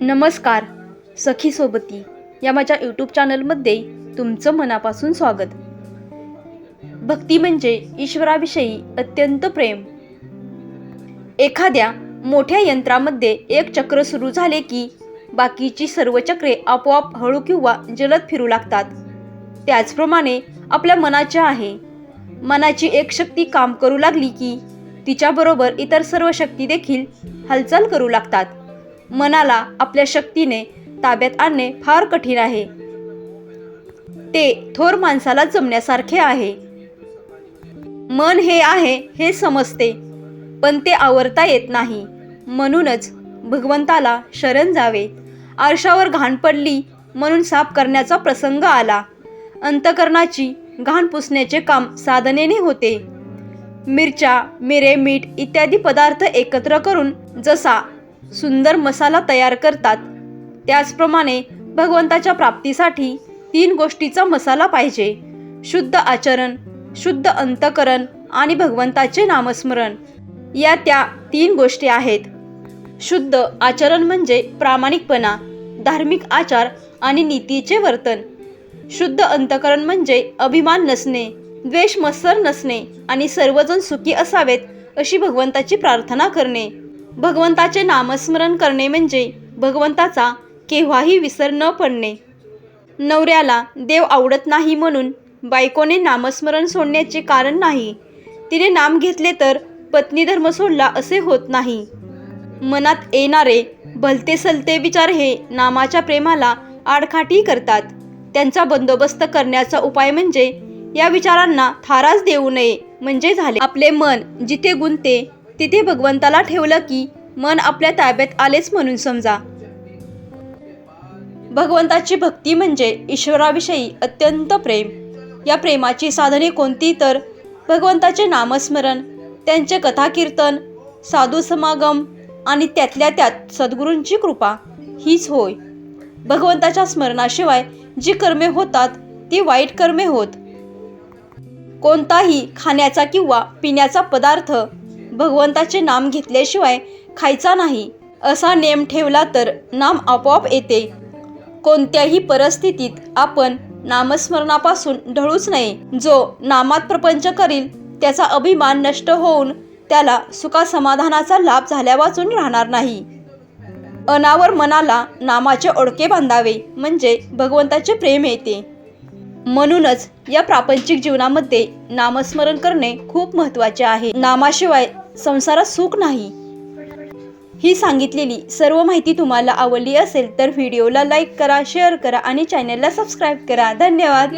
नमस्कार. सखी सोबती या माझ्या यूट्यूब चॅनलमध्ये तुमचं मनापासून स्वागत. भक्ती म्हणजे ईश्वराविषयी अत्यंत प्रेम. एखाद्या मोठ्या यंत्रामध्ये एक चक्र सुरू झाले की बाकीची सर्व चक्रे आपोआप हळू किंवा जलद फिरू लागतात. त्याचप्रमाणे आपल्या मनाचे आहे. मनाची एक शक्ती काम करू लागली की तिच्याबरोबर इतर सर्व शक्ती देखील हालचाल करू लागतात. मनाला आपल्या शक्तीने ताब्यात आणणे फार कठीण आहे. ते थोर माणसाला जमण्यासारखे आहे. मन हे आहे हे समजते, पण ते आवरता येत नाही. म्हणूनच भगवंताला शरण जावे. आरशावर घाण पडली म्हणून साफ करण्याचा प्रसंग आला. अंतकरणाची घाण पुसण्याचे काम साधनेने होते. मिरच्या, मिरे, मीठ इत्यादी पदार्थ एकत्र करून जसा सुंदर मसाला तयार करतात, त्याचप्रमाणे भगवंताच्या प्राप्तीसाठी 3 गोष्टीचा मसाला पाहिजे: शुद्ध आचरण, शुद्ध अंतकरण आणि भगवंताचे नामस्मरण. या त्या 3 गोष्टी आहेत. शुद्ध आचरण म्हणजे प्रामाणिकपणा, धार्मिक आचार आणि नीतीचे वर्तन. शुद्ध अंतकरण म्हणजे अभिमान नसणे, द्वेष मत्सर नसणे आणि सर्वजण सुखी असावेत अशी भगवंताची प्रार्थना करणे. भगवंताचे नामस्मरण करणे म्हणजे भगवंताचा केव्हाही विसर न पडणे. नवऱ्याला देव आवडत नाही म्हणून बायकोने नामस्मरण सोडण्याचे कारण नाही. तिने नाम घेतले तर पत्नी धर्म सोडला असे होत नाही. मनात येणारे भलते सलते विचार हे नामाच्या प्रेमाला आडकाठी करतात. त्यांचा बंदोबस्त करण्याचा उपाय म्हणजे या विचारांना थाराच देऊ नये म्हणजे झाले. आपले मन जिथे गुंतते तिथे भगवंताला ठेवलं की मन आपल्या ताब्यात आलेच म्हणून समजा. भगवंताची भक्ती म्हणजे ईश्वराविषयी अत्यंत प्रेम. या प्रेमाची साधने कोणती तर भगवंताचे नामस्मरण, त्यांचे कथाकीर्तन, साधू समागम आणि त्यातल्या त्यात सद्गुरूंची कृपा हीच होय. भगवंताच्या स्मरणाशिवाय जी कर्मे होतात ती वाईट कर्मे होत. कोणताही खाण्याचा किंवा पिण्याचा पदार्थ भगवंताचे नाम घेतल्याशिवाय खायचा नाही असा नेम ठेवला तर नाम आपोआप येते. कोणत्याही परिस्थितीत आपण नामस्मरणापासून ढळूच नये. जो नामात प्रपंच करील त्याचा अभिमान नष्ट होऊन त्याला सुखासमाधानाचा लाभ झाल्यावाचून राहणार नाही. अनावर मनाला नामाचे ओळखे बांधावे म्हणजे भगवंताचे प्रेम येते. म्हणूनच या प्रापंचिक जीवनामध्ये नामस्मरण करणे खूप महत्त्वाचे आहे. नामाशिवाय संसारात सुख नाही. ही सांगितलेली सर्व माहिती तुम्हाला आवडली असेल तर व्हिडिओला लाईक करा, शेअर करा आणि चॅनलला सबस्क्राईब करा. धन्यवाद.